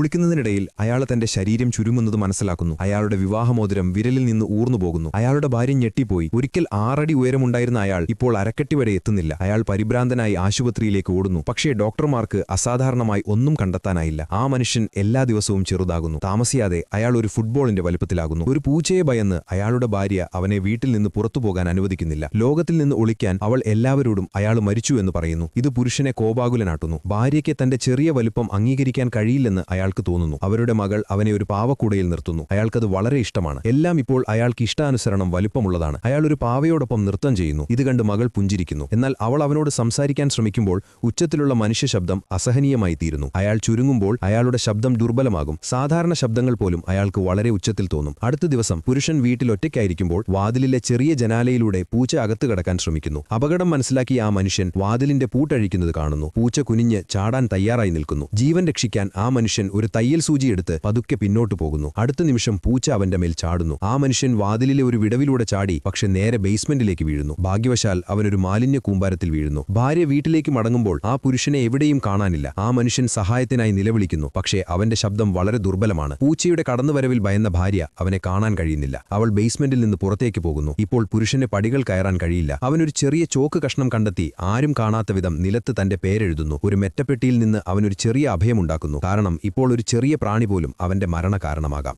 കുളിക്കുന്നതിനിടയിൽ അയാൾ തന്റെ ശരീരം ചുരുങ്ങുന്നത് മനസ്സിലാക്കുന്നു. അയാളുടെ വിവാഹമോതിരം വിരലിൽ നിന്ന് ഊർന്നുപോകുന്നു. അയാളുടെ ഭാര്യ ഞെട്ടിപ്പോയി. ഒരിക്കൽ 6 അടി ഉയരമുണ്ടായിരുന്ന അയാൾ ഇപ്പോൾ അരക്കെട്ടി വരെ എത്തുന്നില്ല. അയാൾ പരിഭ്രാന്തനായി ആശുപത്രിയിലേക്ക് ഓടുന്നു. പക്ഷേ ഡോക്ടർമാർക്ക് അസാധാരണമായി ഒന്നും കണ്ടെത്താനായില്ല. ആ മനുഷ്യൻ എല്ലാ ദിവസവും ചെറുതാകുന്നു. താമസിയാതെ അയാൾ ഒരു ഫുട്ബോളിന്റെ വലുപ്പത്തിലാകുന്നു. ഒരു പൂച്ചയെ ഭയന്ന് അയാളുടെ ഭാര്യ അവനെ വീട്ടിൽ നിന്ന് പുറത്തുപോകാൻ അനുവദിക്കുന്നില്ല. ലോകത്തിൽ നിന്ന് ഒളിക്കാൻ അവൾ എല്ലാവരോടും അയാൾ മരിച്ചു എന്ന് പറയുന്നു. ഇത് പുരുഷനെ കോപാകുലനാട്ടുന്നു. ഭാര്യയ്ക്ക് തന്റെ ചെറിയ വലുപ്പം അംഗീകരിക്കാൻ കഴിയില്ലെന്ന് അയാൾക്ക് തോന്നുന്നു. അവരുടെ മകൾ അവനെ ഒരു പാവക്കൂടയിൽ നിർത്തുന്നു. അയാൾക്കത് വളരെ ഇഷ്ടമാണ്. എല്ലാം ഇപ്പോൾ അയാൾക്ക് ഇഷ്ടാനുസരണം വലുപ്പമുള്ളതാണ്. അയാൾ ഒരു പാവയോടൊപ്പം നൃത്തം ചെയ്യുന്നു. ഇത് കണ്ട് മകൾ പുഞ്ചിരിക്കുന്നു. എന്നാൽ അവൾ അവനോട് സംസാരിക്കാൻ ശ്രമിക്കുമ്പോൾ ഉച്ചത്തിലുള്ള മനുഷ്യ ശബ്ദം അസഹനീയമായി തീരുന്നു. അയാൾ ചുരുങ്ങുമ്പോൾ അയാളുടെ ശബ്ദം ദുർബലമാകും. സാധാരണ ശബ്ദങ്ങൾ പോലും അയാൾക്ക് വളരെ ഉച്ചത്തിൽ തോന്നും. അടുത്ത ദിവസം പുരുഷൻ വീട്ടിൽ ഒറ്റയ്ക്കായിരിക്കുമ്പോൾ വാതിലിലെ ചെറിയ ജനാലയിലൂടെ പൂച്ച അകത്ത് കടക്കാൻ ശ്രമിക്കുന്നു. അപകടം മനസ്സിലാക്കിയ ആ മനുഷ്യൻ വാതിലിന്റെ പൂട്ടഴിക്കുന്നത് കാണുന്നു. പൂച്ച കുനിഞ്ഞ് ചാടാൻ തയ്യാറായി നിൽക്കുന്നു. ജീവൻ രക്ഷിക്കാൻ ആ മനുഷ്യൻ ഒരു തയ്യൽ സൂചിയെടുത്ത് പതുക്കെ പിന്നോട്ടു പോകുന്നു. അടുത്ത നിമിഷം പൂച്ച അവന്റെ മേൽ ചാടുന്നു. ആ മനുഷ്യൻ വാതിലിലെ ഒരു വിടവിലൂടെ ചാടി, പക്ഷെ നേരെ ബേസ്മെന്റിലേക്ക് വീഴുന്നു. ഭാഗ്യവശാൽ അവനൊരു മാലിന്യ കൂമ്പാരത്തിൽ വീഴുന്നു. ഭാര്യ വീട്ടിലേക്ക് മടങ്ങുമ്പോൾ ആ പുരുഷനെ എവിടെയും കാണാനില്ല. ആ മനുഷ്യൻ സഹായത്തിനായി നിലവിളിക്കുന്നു. പക്ഷേ അവന്റെ ശബ്ദം വളരെ ദുർബലമാണ്. പൂച്ചയുടെ കടന്നുവരവിൽ ഭയന്ന ഭാര്യ അവനെ കാണാൻ കഴിയുന്നില്ല. അവൾ ബേസ്മെന്റിൽ നിന്ന് പുറത്തേക്ക് പോകുന്നു. ഇപ്പോൾ പുരുഷന് പടികൾ കയറാൻ കഴിയില്ല. അവനൊരു ചെറിയ ചോക്ക് കഷ്ണം കണ്ടെത്തി ആരും കാണാത്ത വിധം നിലത്ത് തന്റെ പേരെഴുതുന്നു. ഒരു മെറ്റപ്പെട്ടിയിൽ നിന്ന് അവനൊരു ചെറിയ അഭയമുണ്ടാക്കുന്നു. കാരണം ഇപ്പോൾ ഒരു ചെറിയ പ്രാണി പോലും അവന്റെ മരണ കാരണമാകാം.